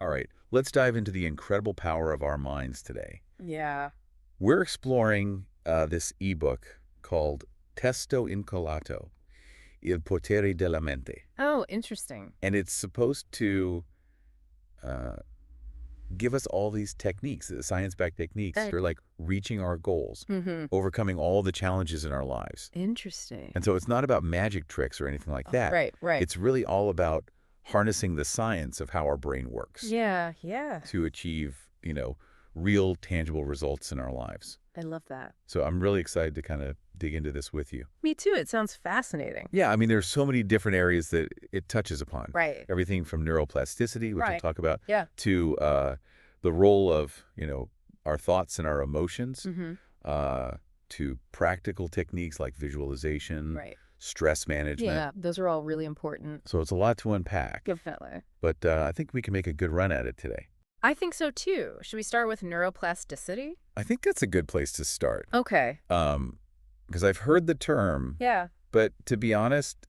All right, let's dive into the incredible power of our minds today. Yeah. We're exploring this ebook called Testo Incolato, Il Potere della Mente. Oh, interesting. And it's supposed to uh, give us all these techniques, science-backed techniques for like reaching our goals, Mm-hmm. overcoming all the challenges in our lives. Interesting. And so it's not about magic tricks or anything like Oh, that. right. It's really all about harnessing the science of how our brain works Yeah. to achieve, real tangible results in our lives. I love that. So I'm really excited to kind of dig into this with you. Me too. It sounds fascinating. Yeah, I mean, there's so many different areas that it touches upon. Right. Everything from neuroplasticity, which we'll Right. talk about, Yeah. to the role of, our thoughts and our emotions, Mm-hmm. uh, to practical techniques like visualization, Right. stress management. Yeah, those are all really important. So it's a lot to unpack, Definitely. but I think we can make a good run at it today. I think so too. Should we start with neuroplasticity? I think that's a good place to start. Okay. Because I've heard the term, Yeah. but to be honest,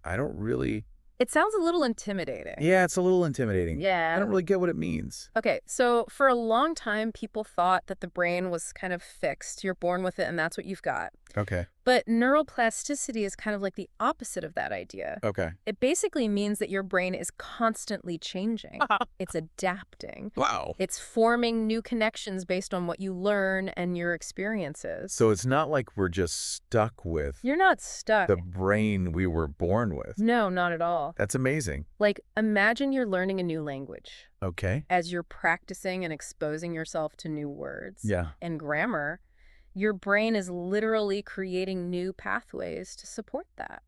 I don't really. It sounds a little intimidating. Yeah, it's a little intimidating. Yeah. I don't really get what it means. Okay, so for a long time, people thought that the brain was kind of fixed. You're born with it, and that's what you've got. Okay. But neuroplasticity is kind of like the opposite of that idea. Okay. It basically means that your brain is constantly changing. It's adapting. Wow. It's forming new connections based on what you learn and your experiences. So it's not like we're just stuck with You're not stuck. the brain we were born with. No, not at all. That's amazing. Like, imagine you're learning a new language. Okay. As you're practicing and exposing yourself to new words Yeah. and grammar, your brain is literally creating new pathways to support that.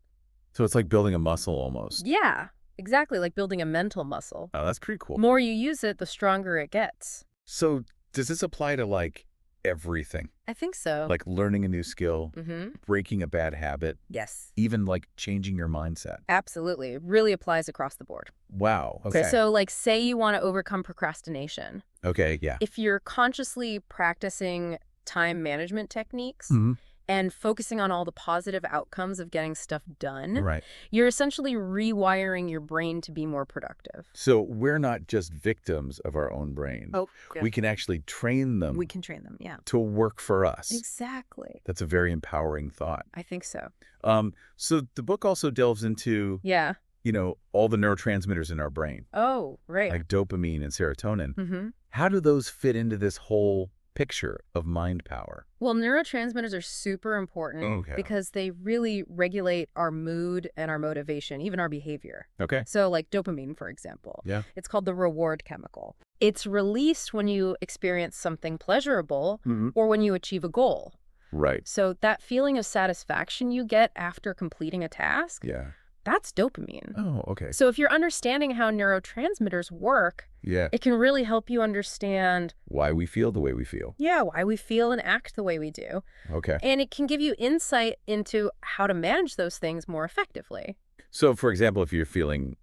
So it's like building a muscle almost. Yeah, exactly, like building a mental muscle. Oh, that's pretty cool. The more you use it, the stronger it gets. So does this apply to like everything? I think so. Like learning a new skill, Mm-hmm. breaking a bad habit, Yes. even like changing your mindset? Absolutely. It really applies across the board. Wow. Okay. So, like, say you want to overcome procrastination. Okay. Yeah. If you're consciously practicing time management techniques Mhm. and focusing on all the positive outcomes of getting stuff done, Right. you're essentially rewiring your brain to be more productive. So we're not just victims of our own brain. Oh, We can actually train them we can train them. Yeah. to work for us. Exactly. That's a very empowering thought. I think so. So the book also delves into, Yeah. all the neurotransmitters in our brain, Oh, right. like dopamine and serotonin. Mm-hmm. How do those fit into this whole picture of mind power? Well, neurotransmitters are super important Okay. because they really regulate our mood and our motivation, even our behavior. Okay. So like dopamine, for example. Yeah. It's called the reward chemical. It's released when you experience something pleasurable Mhm. or when you achieve a goal. Right. So that feeling of satisfaction you get after completing a task, Yeah. that's dopamine. Oh, okay. So if you're understanding how neurotransmitters work, Yeah. it can really help you understand, Why we feel the way we feel. why we feel and act the way we do. Okay. And it can give you insight into how to manage those things more effectively. So, for example, if you're feeling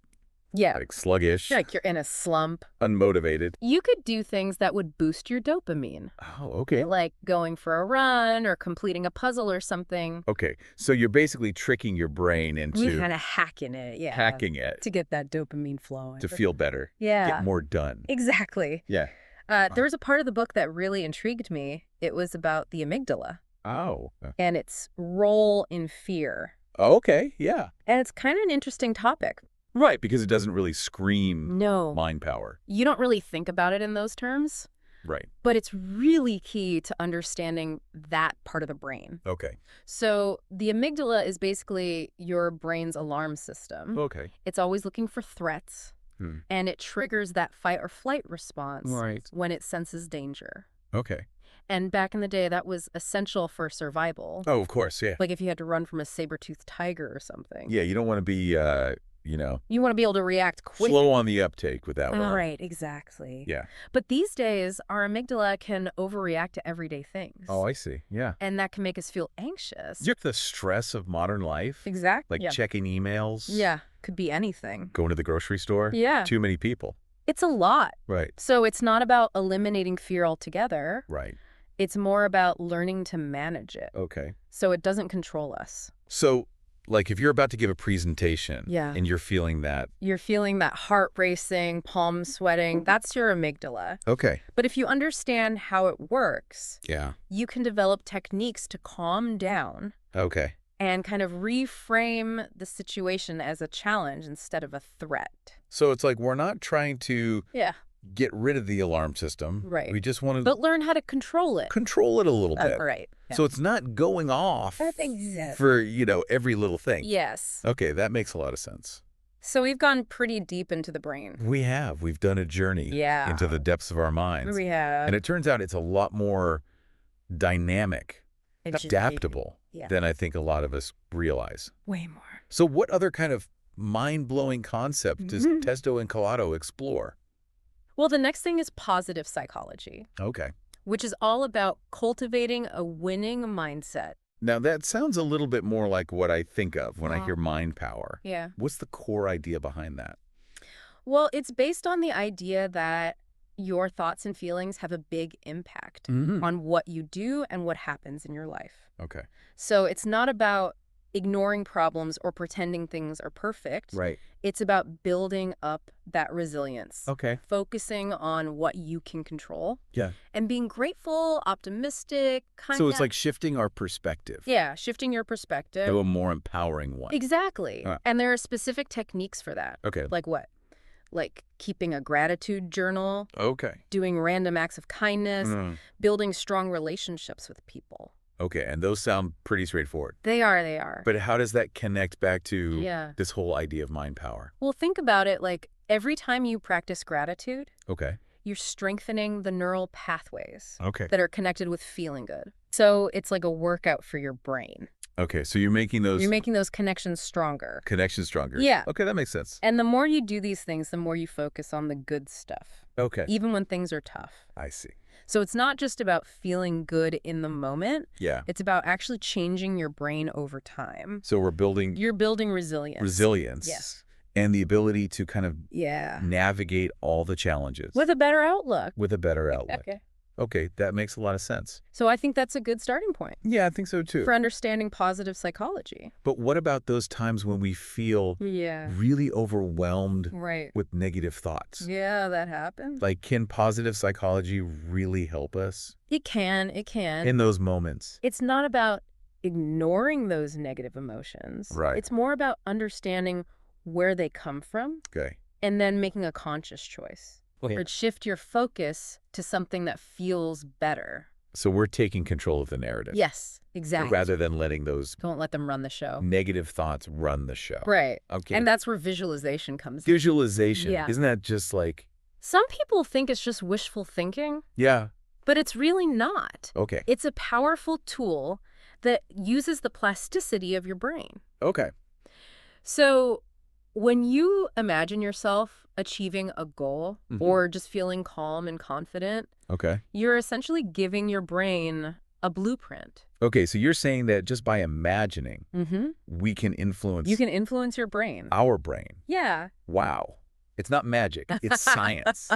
Yeah, like sluggish, like you're in a slump, unmotivated. you could do things that would boost your dopamine, Oh, okay. like going for a run or completing a puzzle or something. Okay. So you're basically tricking your brain You're into kind of hacking it, hacking it to get that dopamine flowing. to feel better, Yeah, get more done. exactly. Yeah. There was a part of the book that really intrigued me. It was about the amygdala Oh. and its role in fear. Okay. Yeah. And it's kind of an interesting topic. Right, because it doesn't really scream No, mind power. you don't really think about it in those terms, Right. but it's really key to understanding that part of the brain. Okay. So the amygdala is basically your brain's alarm system. Okay. It's always looking for threats, Hmm. and it triggers that fight or flight response Right. when it senses danger. Okay. And back in the day, that was essential for survival. Oh, of course. Yeah. Like if you had to run from a saber-toothed tiger or something. Yeah. You don't want to be, You want to be able to react quick. slow on the uptake with that one. Right, exactly. Yeah. But these days, our amygdala can overreact to everyday things. Oh, I see. Yeah. And that can make us feel anxious. The stress of modern life, Exactly. like checking emails. Yeah, could be anything. Going to the grocery store. Yeah. Too many people. It's a lot. Right. So it's not about eliminating fear altogether. Right. It's more about learning to manage it Okay. so it doesn't control us. So Like if you're about to give a presentation Yeah. and you're feeling that. You're feeling that heart racing, palms sweating. That's your amygdala. Okay. But if you understand how it works, Yeah. you can develop techniques to calm down Okay. and kind of reframe the situation as a challenge instead of a threat. So it's like we're not trying to Yeah. get rid of the alarm system. Right. We just want to But learn how to control it. control it a little bit. Right. Yeah. So it's not going off for, every little thing. Yes. Okay, that makes a lot of sense. So we've gone pretty deep into the brain. We have. We've done a journey into the depths of our minds. We have. And it turns out it's a lot more dynamic, adaptable than I think a lot of us realize. Way more. So what other kind of mind-blowing concept does Testo and Collado explore? Well, the next thing is positive psychology. Okay. Which is all about cultivating a winning mindset. Now, that sounds a little bit more like what I think of when I hear mind power. Yeah. What's the core idea behind that? Well, it's based on the idea that your thoughts and feelings have a big impact on what you do and what happens in your life. Okay. So it's not about ignoring problems or pretending things are perfect. Right. It's about building up that resilience. Okay. Focusing on what you can control. Yeah. And being grateful, optimistic, kind of. So it's like shifting our perspective. Yeah, shifting your perspective. To a more empowering one. Exactly. And there are specific techniques for that. Okay. Like what? Like keeping a gratitude journal. Okay. Doing random acts of kindness. Building strong relationships with people. Okay, and those sound pretty straightforward. They are. But how does that connect back to Yeah. this whole idea of mind power? Well, think about it like every time you practice gratitude, Okay. you're strengthening the neural pathways Okay. that are connected with feeling good. So it's like a workout for your brain. Okay, so you're making those connections stronger. connections stronger. Yeah. Okay, that makes sense. And the more you do these things, the more you focus on the good stuff, Okay. even when things are tough. I see. So it's not just about feeling good in the moment. Yeah. It's about actually changing your brain over time. So we're building You're building resilience. resilience. Yes. And the ability to kind of Yeah. navigate all the challenges. With a better outlook. With a better outlook. Okay. Okay, that makes a lot of sense. So I think that's a good starting point Yeah, I think so too. for understanding positive psychology. But what about those times when we feel Yeah. really overwhelmed Right. with negative thoughts? Yeah, that happens. Like, can positive psychology really help us It can. in those moments? It's not about ignoring those negative emotions. Right. It's more about understanding where they come from Okay. and then making a conscious choice. Okay. Or shift your focus to something that feels better. So we're taking control of the narrative. Yes, exactly. Rather than letting those Don't let them run the show. negative thoughts run the show. Right. Okay. And that's where visualization comes in. Visualization. Yeah. Isn't that just like, Some people think it's just wishful thinking, yeah, but it's really not. okay. It's a powerful tool that uses the plasticity of your brain. Okay. So when you imagine yourself achieving a goal or just feeling calm and confident, Okay. you're essentially giving your brain a blueprint. Okay, so you're saying that just by imagining, we can influence You can influence your brain. our brain. Yeah. Wow. It's not magic. It's science.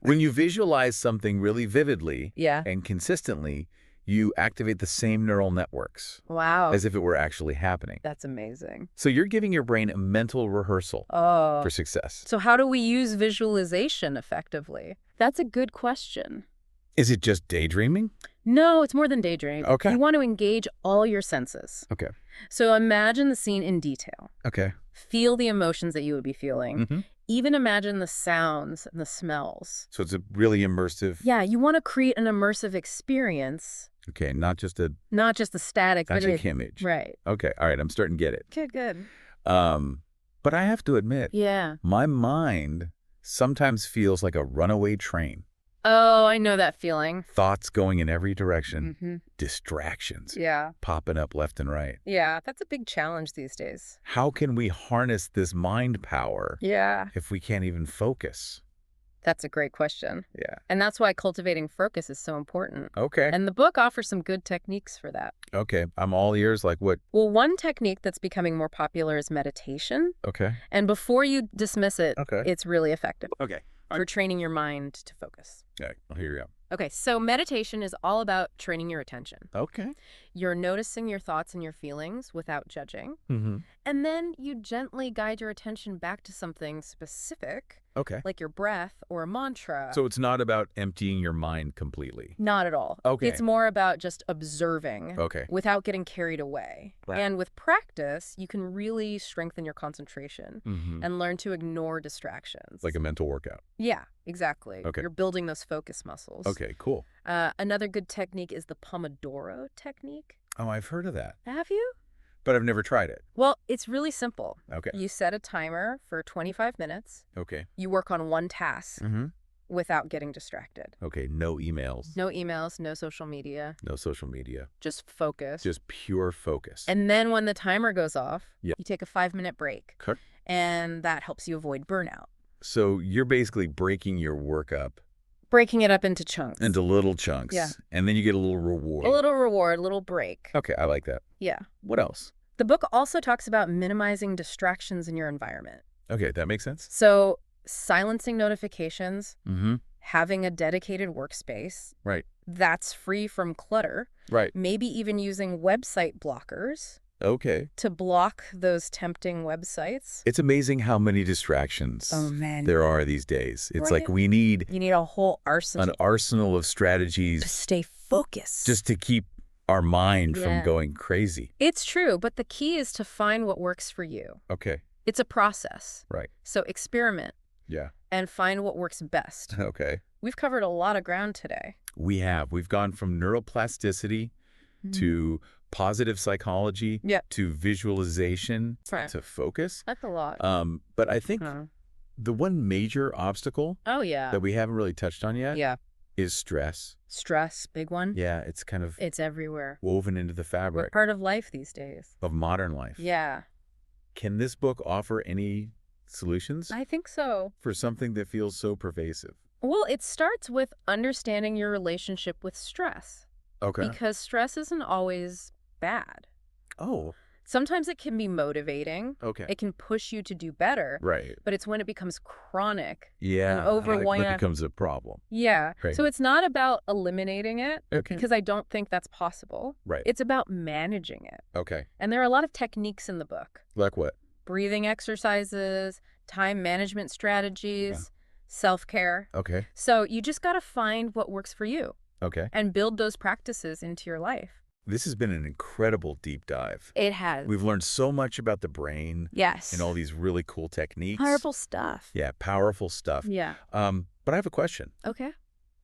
When you visualize something really vividly Yeah. and consistently, you activate the same neural networks Wow. as if it were actually happening. That's amazing. So you're giving your brain a mental rehearsal Oh. for success. So how do we use visualization effectively? That's a good question. Is it just daydreaming? No, it's more than daydreaming. Okay. You want to engage all your senses. Okay. So imagine the scene in detail. Okay. Feel the emotions that you would be feeling. Mm-hmm. Even imagine the sounds and the smells. So it's a really immersive. Yeah, you want to create an immersive experience, Okay, not just a not just the static, magic image. Right. Okay, all right, I'm starting to get it. Good. But I have to admit, Yeah. my mind sometimes feels like a runaway train. Oh, I know that feeling. Thoughts going in every direction, Mm-hmm. distractions Yeah. popping up left and right. Yeah, that's a big challenge these days. How can we harness this mind power Yeah. if we can't even focus? That's a great question. Yeah. And that's why cultivating focus is so important. Okay. And the book offers some good techniques for that. Okay. I'm all ears. Like what? Well, one technique that's becoming more popular is meditation. Okay. And before you dismiss it, Okay. it's really effective Okay. for training your mind to focus. Okay. I'll hear you out. Okay, so meditation is all about training your attention. Okay. You're noticing your thoughts and your feelings without judging. Mm-hmm. And then you gently guide your attention back to something specific, Okay. like your breath or a mantra. So it's not about emptying your mind completely. Not at all. Okay. It's more about just observing Okay. without getting carried away. Right. And with practice, you can really strengthen your concentration Mm-hmm. and learn to ignore distractions. Like a mental workout. Yeah, exactly. Okay. You're building those focus muscles. Okay, cool. Another good technique is the Pomodoro technique. Oh, I've heard of that, Have you? but I've never tried it. Well, it's really simple. Okay. You set a timer for 25 minutes. Okay. You work on one task Mm-hmm. without getting distracted. Okay, no emails. No emails, no social media, No social media. just focus. Just pure focus. And then when the timer goes off, Yeah. you take a 5-minute break. Okay. And that helps you avoid burnout. So you're basically breaking your work up Breaking it up into chunks. into little chunks. Yeah. And then you get a little reward. A little reward, a little break. Okay, I like that. Yeah. What else? The book also talks about minimizing distractions in your environment. Okay, that makes sense. So silencing notifications, Mm-hmm. having a dedicated workspace Right. that's free from clutter, Right. maybe even using website blockers Okay. to block those tempting websites. It's amazing how many distractions Man. there are these days. It's like Right. we need You need a whole arsenal an arsenal of to strategies stay focused. just to keep our mind Yeah. from going crazy. It's true, but the key is to find what works for you. Okay. It's a process. Right. So experiment Yeah. and find what works best. Okay. We've covered a lot of ground today. We have. We've gone from neuroplasticity to positive psychology Yeah. to visualization Right. to focus. That's a lot. But I think Huh. the one major obstacle Oh, yeah. that we haven't really touched on yet Yeah. is stress. Stress, big one. Yeah, it's kind of It's everywhere. woven into the We're fabric part of life these days. of modern life. Yeah, Can this book offer any solutions I think so. for something that feels so pervasive? Well, it starts with understanding your relationship with stress. Okay. Because stress isn't always bad. Oh, Sometimes it can be motivating. okay. It can push you to do better. Right. But it's when it becomes chronic. Yeah. overwhelm- That becomes a problem. Yeah. Right. So it's not about eliminating it, Okay. because I don't think that's possible. Right. It's about managing it. Okay. And there are a lot of techniques in the book. Like what? Breathing exercises, time management strategies, self-care. Okay. So you just got to find what works for you Okay. and build those practices into your life. This has been an incredible deep dive. It has. We've learned so much about the brain Yes. and all these really cool techniques. Powerful stuff. Yeah, powerful stuff. Yeah. But I have a question. Okay.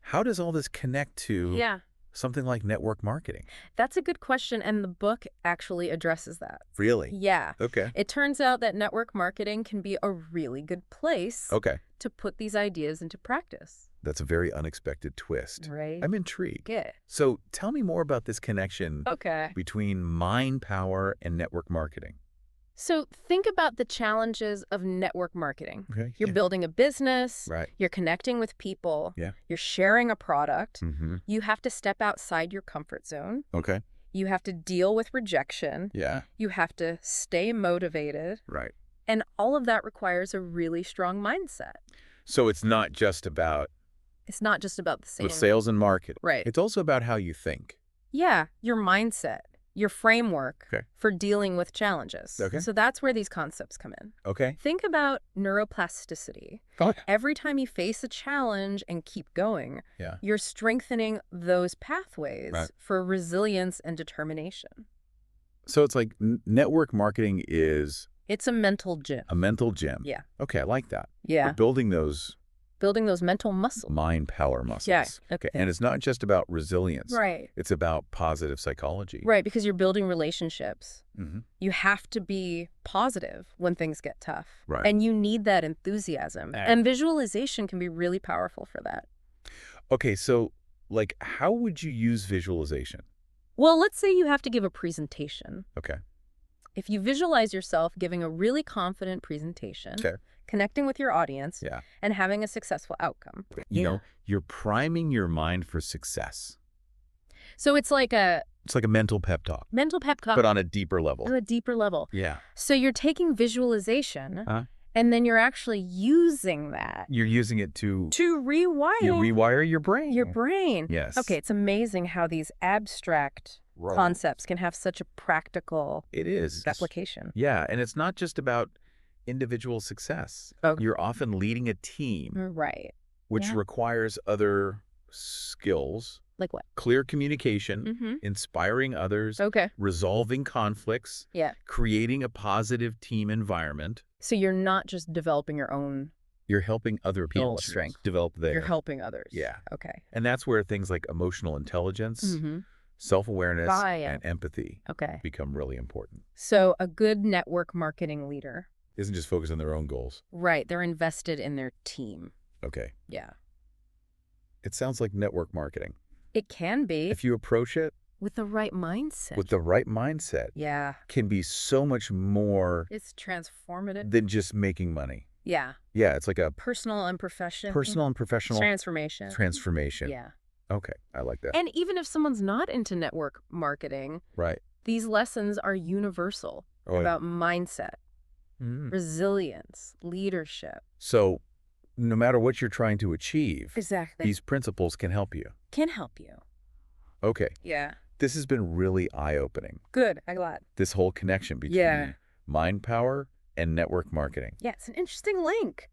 How does all this connect to Yeah. something like network marketing? That's a good question, and the book actually addresses that. Really? Yeah. Okay. It turns out that network marketing can be a really good place Okay. to put these ideas into practice. That's a very unexpected twist. Right? I'm intrigued. Yeah. So tell me more about this connection Okay. between mind power and network marketing. So think about the challenges of network marketing. Okay. You're yeah. building a business. Right. You're connecting with people. Yeah. You're sharing a product. Mm-hmm. You have to step outside your comfort zone. Okay. You have to deal with rejection. Yeah. You have to stay motivated. Right. And all of that requires a really strong mindset. So it's not just about It's not just about the same. with sales and marketing. Right. It's also about how you think. Yeah, your mindset, your framework Okay. for dealing with challenges. Okay. So that's where these concepts come in. Okay. Think about neuroplasticity. Oh, Every time you face a challenge and keep going, yeah. you're strengthening those pathways Right. for resilience and determination. So it's like network marketing is It's a mental gym. a mental gym. Yeah. Okay, I like that. Yeah. We're building those Building those mental muscles. mind power muscles. Yeah. Okay. And it's not just about resilience. Right. It's about positive psychology. Right, because you're building relationships. Mm-hmm. You have to be positive when things get tough. Right. And you need that enthusiasm. Ah. And visualization can be really powerful for that. Okay, so like how would you use visualization? Well, let's say you have to give a presentation. Okay. If you visualize yourself giving a really confident presentation, Okay. connecting with your audience, Yeah. and having a successful outcome. You know, you're priming your mind for success. So it's like a It's like a mental pep talk, mental pep talk but on a deeper level. on a deeper level. Yeah. So you're taking visualization And then you're actually using that You're using it to rewire you rewire your brain. your brain. Yes. Okay, it's amazing how these abstract concepts can have such a practical It is. application. Yeah, and it's not just about individual success. Okay. You're often leading a team, Right. which requires other skills. Like what? Clear communication, inspiring others, Okay. resolving conflicts, Yeah. creating a positive team environment. So you're not just developing your own You're helping other people strength. develop theirs. You're helping others. Yeah. Okay. And that's where things like emotional intelligence, self-awareness, Buy-in. and empathy Okay. become really important. So a good network marketing leader. Isn't just focused on their own goals. Right. They're invested in their team. Okay. Yeah. It sounds like network marketing. It can be. If you approach it With the right mindset. with the right mindset, Yeah. can be so much more It's transformative. than just making money. Yeah. Yeah, it's like a Personal and professional. personal and professional transformation. Yeah. Okay, I like that. And even if someone's not into network marketing, Right. these lessons are universal about mindset, resilience, leadership. So no matter what you're trying to achieve, Exactly. these principles can help you. Can help you. Okay. Yeah. This has been really eye-opening, Good. I'm glad. this whole connection between mind power and network marketing. Yeah, it's an interesting link.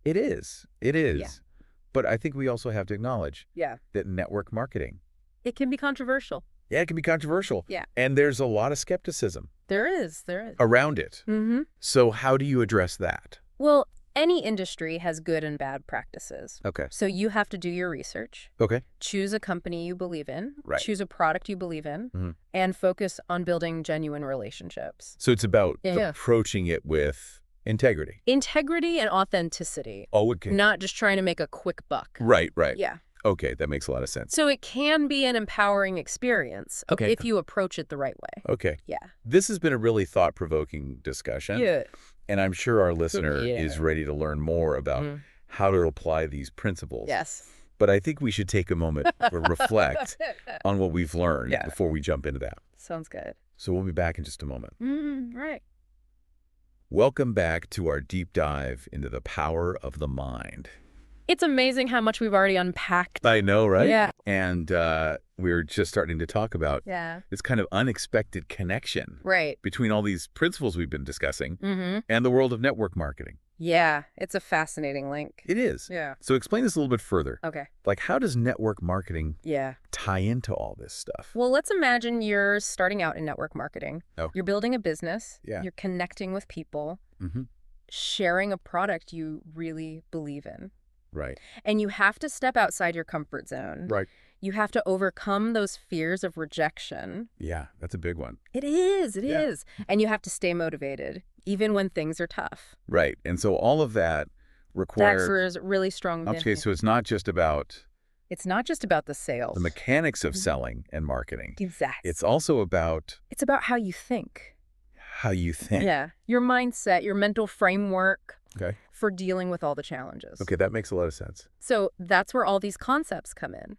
It is. It is. Yeah. But I think we also have to acknowledge Yeah. that network marketing, It can be controversial. yeah, it can be controversial. Yeah. And there's a lot of skepticism There is. around it. Mm-hmm. So how do you address that? Well, any industry has good and bad practices. Okay. So you have to do your research. Okay. Choose a company you believe in. Right. Choose a product you believe in. And focus on building genuine relationships. So it's about Yeah. approaching it with integrity. Integrity and authenticity. Oh, okay. Not just trying to make a quick buck. Right, right. Yeah. Okay, that makes a lot of sense. So it can be an empowering experience Okay. if you approach it the right way. Okay. Yeah. This has been a really thought-provoking discussion. Yeah. And I'm sure our listener is ready to learn more about how to apply these principles. Yes. But I think we should take a moment to reflect on what we've learned before we jump into that. Sounds good. So we'll be back in just a moment. Right. Welcome back to our deep dive into the power of the mind. It's amazing how much we've already unpacked. I know, right? Yeah. And we're just starting to talk about this kind of unexpected connection Right. between all these principles we've been discussing and the world of network marketing. Yeah. It's a fascinating link. It is. Yeah. So explain this a little bit further. Okay. Like, how does network marketing Yeah. tie into all this stuff? Well, let's imagine you're starting out in network marketing. Oh. You're building a business. Yeah. You're connecting with people, Mm-hmm. sharing a product you really believe in. Right. And you have to step outside your comfort zone. Right. You have to overcome those fears of rejection. Yeah, that's a big one. It is. It is. And you have to stay motivated, even when things are tough. Right. And so all of that That requires... requires really strong Okay, vision. so it's not just about It's not just about the sales. the mechanics of selling and marketing. Exactly. It's also about It's about how you think. how you think. Yeah. Your mindset, your mental framework Okay. for dealing with all the challenges. Okay, that makes a lot of sense. So that's where all these concepts come in.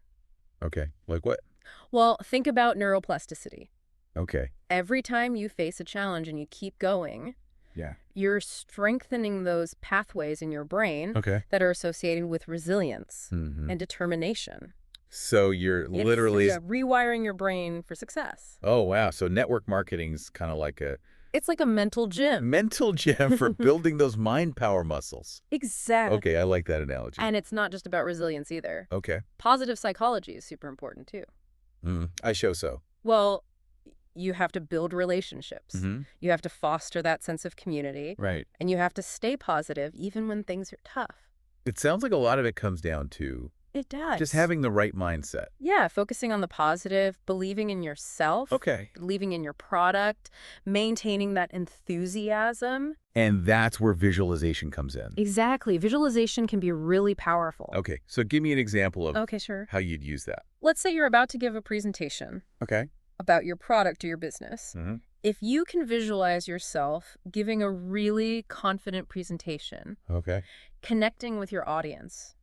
Okay. Like what? Well, think about neuroplasticity. Okay. Every time you face a challenge and you keep going, Yeah. you're strengthening those pathways in your brain Okay. that are associated with resilience Mm-hmm. and determination. So you're literally... It's rewiring your brain for success. Oh, wow. So network marketing's kind of like a It's like a mental gym. mental gym for building those mind power muscles. Exactly. Okay, I like that analogy. And it's not just about resilience either. Okay. Positive psychology is super important too. I show so. Well, you have to build relationships. Mm-hmm. You have to foster that sense of community. Right. And you have to stay positive even when things are tough. It sounds like a lot of it comes down to It does. just having the right mindset. Yeah, focusing on the positive, believing in yourself. Okay. Believing in your product, maintaining that enthusiasm. And that's where visualization comes in. Exactly. Visualization can be really powerful. Okay. So give me an example of Okay, sure. how you'd use that. Let's say you're about to give a presentation Okay. about your product or your business. Mm-hmm. If you can visualize yourself giving a really confident presentation, Okay. connecting with your audience,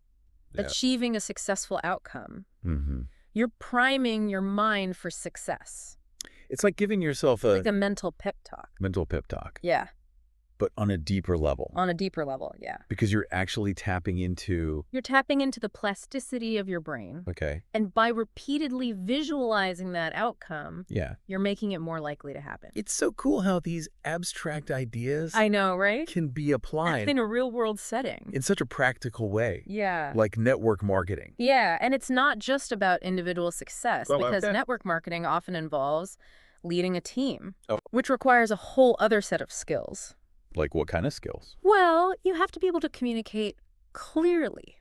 Yeah. achieving a successful outcome, Mm-hmm. you're priming your mind for success. It's like giving yourself Like a mental pep talk. mental pep talk. Yeah. But on a deeper level. On a deeper level, yeah. Because you're actually tapping into... You're tapping into the plasticity of your brain. Okay. And by repeatedly visualizing that outcome, Yeah. you're making it more likely to happen. It's so cool how these abstract ideas... I know, right? ...can be applied... in a real-world setting. ...in such a practical way. Yeah. Like network marketing. Yeah, and it's not just about individual success, Well, because okay. network marketing often involves leading a team, Oh. which requires a whole other set of skills. Like what kind of skills? Well, you have to be able to communicate clearly,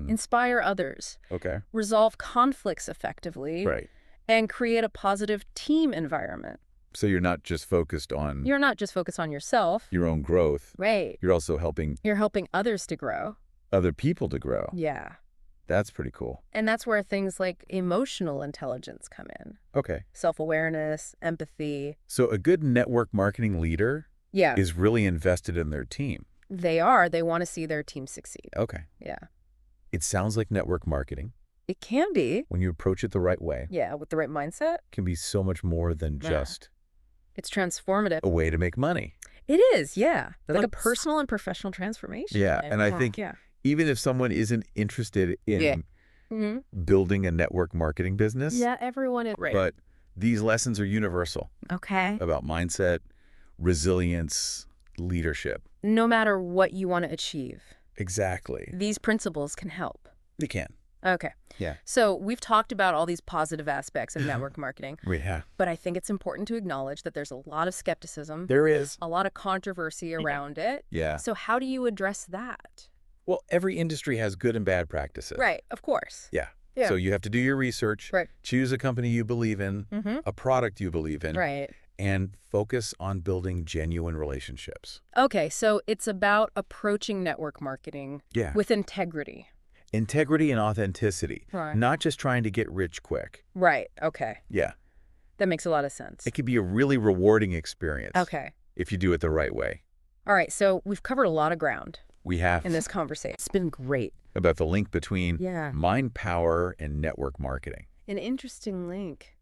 inspire others, Okay. resolve conflicts effectively, Right. and create a positive team environment. So you're not just focused on... You're not just focused on yourself. your own growth. Right. You're also helping... You're helping others to grow. other people to grow. Yeah. That's pretty cool. And that's where things like emotional intelligence come in. Okay. Self-awareness, empathy. So a good network marketing leader... Yeah. is really invested in their team. They are. They want to see their team succeed. Okay. Yeah. It sounds like network marketing, It can be. when you approach it the right way, Yeah, with the right mindset. can be so much more than Yeah. just It's transformative. a way to make money. It is, yeah. Like a Like- personal and professional transformation. Yeah, and I think Yeah. even if someone isn't interested in Yeah. Mm-hmm. building a network marketing business, Yeah, everyone is. Right. but these lessons are universal Okay. about mindset, resilience, leadership. No matter what you want to achieve, Exactly. these principles can help. They can. Okay. Yeah. So we've talked about all these positive aspects of network marketing, Yeah. but I think it's important to acknowledge that there's a lot of skepticism, There is. a lot of controversy around it. Yeah. So how do you address that? Well, every industry has good and bad practices. Right, of course. Yeah. Yeah. So you have to do your research, Right. choose a company you believe in, Mm-hmm. a product you believe in, Right. and focus on building genuine relationships. Okay, so it's about approaching network marketing Yeah. with integrity. Integrity and authenticity, Right. not just trying to get rich quick. Right, okay. Yeah. That makes a lot of sense. It can be a really rewarding experience Okay. if you do it the right way. All right, so we've covered a lot of ground We have in this conversation. It's been great. about the link between Yeah. mind power and network marketing. An interesting link.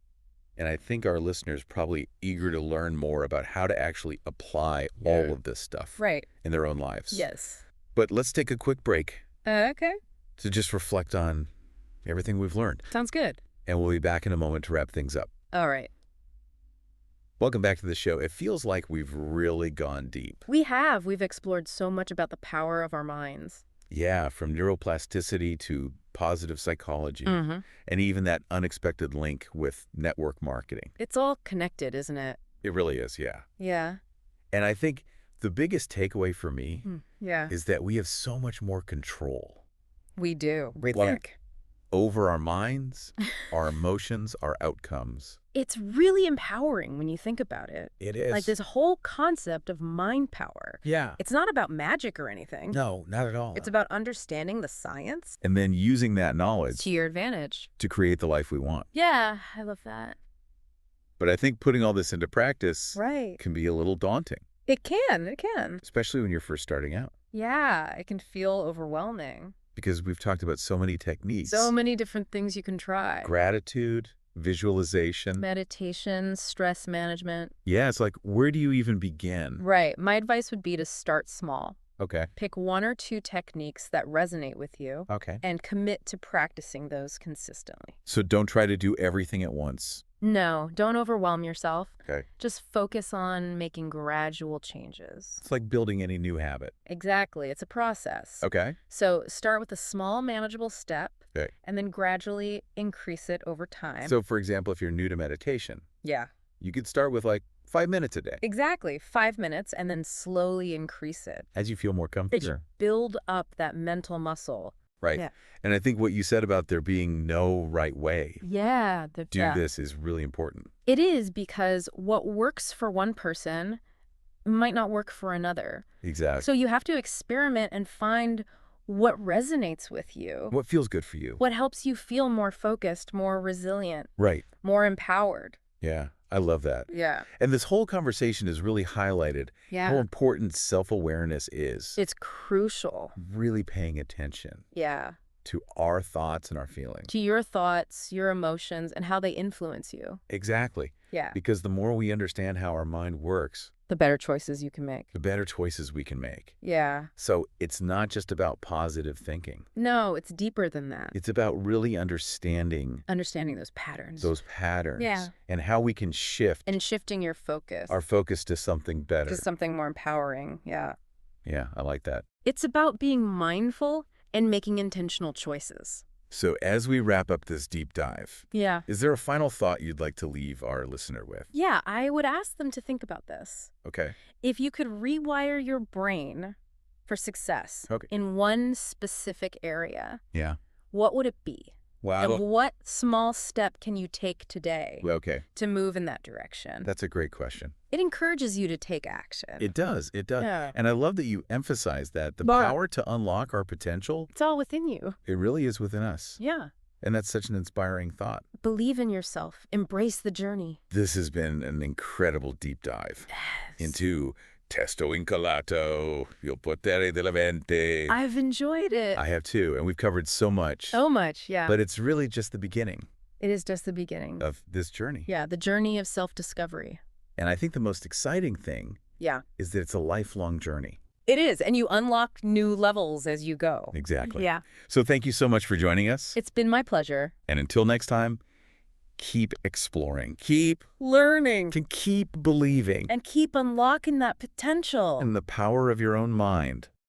And I think our listeners probably eager to learn more about how to actually apply all of this stuff Right. in their own lives. Yes. But let's take a quick break Okay. to just reflect on everything we've learned. Sounds good. And we'll be back in a moment to wrap things up. All right. Welcome back to the show. It feels like we've really gone deep. We've explored so much about the power of our minds. Yeah, from neuroplasticity to positive psychology, Mm-hmm. and even that unexpected link with network marketing. It's all connected, isn't it? It really is, yeah. Yeah. And I think the biggest takeaway for me Yeah. is that we have so much more control We do. We Like- think. over our minds, our emotions, our outcomes. It's really empowering when you think about it. It is. Like this whole concept of mind power. Yeah. It's not about magic or anything. No, not at all. It's about understanding the science And then using that knowledge to your advantage. to create the life we want. Yeah, I love that. But I think putting all this into practice Right. can be a little daunting, It can. especially when you're first starting out. Yeah, it can feel overwhelming. Because we've talked about so many techniques. So many different things you can try. Gratitude, visualization. Meditation, stress management. Yeah, it's like, where do you even begin? Right. My advice would be to start small. Okay. Pick one or two techniques that resonate with you Okay. and commit to practicing those consistently. So don't try to do everything at once. No, don't overwhelm yourself. Okay. Just focus on making gradual changes. It's like building any new habit. Exactly. It's a process. Okay. So start with a small, manageable step, Okay. and then gradually increase it over time. So, for example, if you're new to meditation, yeah, you could start with like 5 minutes a day exactly. 5 minutes, and then slowly increase it. as you feel more comfortable. Build up that mental muscle. Right. Yeah. And I think what you said about there being no right way Yeah. do this is really important. It is, because what works for one person might not work for another. Exactly. So you have to experiment and find what resonates with you. What feels good for you? What helps you feel more focused, more resilient, Right. more empowered. Yeah. I love that. Yeah. And this whole conversation has really highlighted how important self-awareness is. It's crucial. Really paying attention Yeah. to our thoughts and our feelings. To your thoughts, your emotions, and how they influence you. Exactly. Yeah. Because the more we understand how our mind works, The better choices you can make. the better choices we can make. Yeah. So it's not just about positive thinking. No, it's deeper than that. It's about really understanding Understanding those patterns. those patterns Yeah. and how we can shift And shifting your focus our focus to something better. to something more empowering. Yeah. Yeah, I like that. It's about being mindful and making intentional choices. So as we wrap up this deep dive, Yeah. is there a final thought you'd like to leave our listener with? Yeah, I would ask them to think about this. Okay. If you could rewire your brain for success Okay. in one specific area, Yeah. what would it be? Wow. And what small step can you take today Okay. to move in that direction? That's a great question. It encourages you to take action. It does. It does. Yeah. And I love that you emphasize that the But- power to unlock our potential, It's all within you. it really is within us. Yeah. And that's such an inspiring thought. Believe in yourself. Embrace the journey. This has been an incredible deep dive into testo incolato, il potere della mente. I've enjoyed it. I have too, and we've covered so much. So much, yeah. But it's really just the beginning it is just the beginning. of this journey. Yeah, the journey of self-discovery. And I think the most exciting thing Yeah. is that it's a lifelong journey. It is, and you unlock new levels as you go. Exactly. Yeah. So thank you so much for joining us. It's been my pleasure. And until next time, keep exploring, keep Learning. to keep believing And keep unlocking that potential. in the power of your own mind.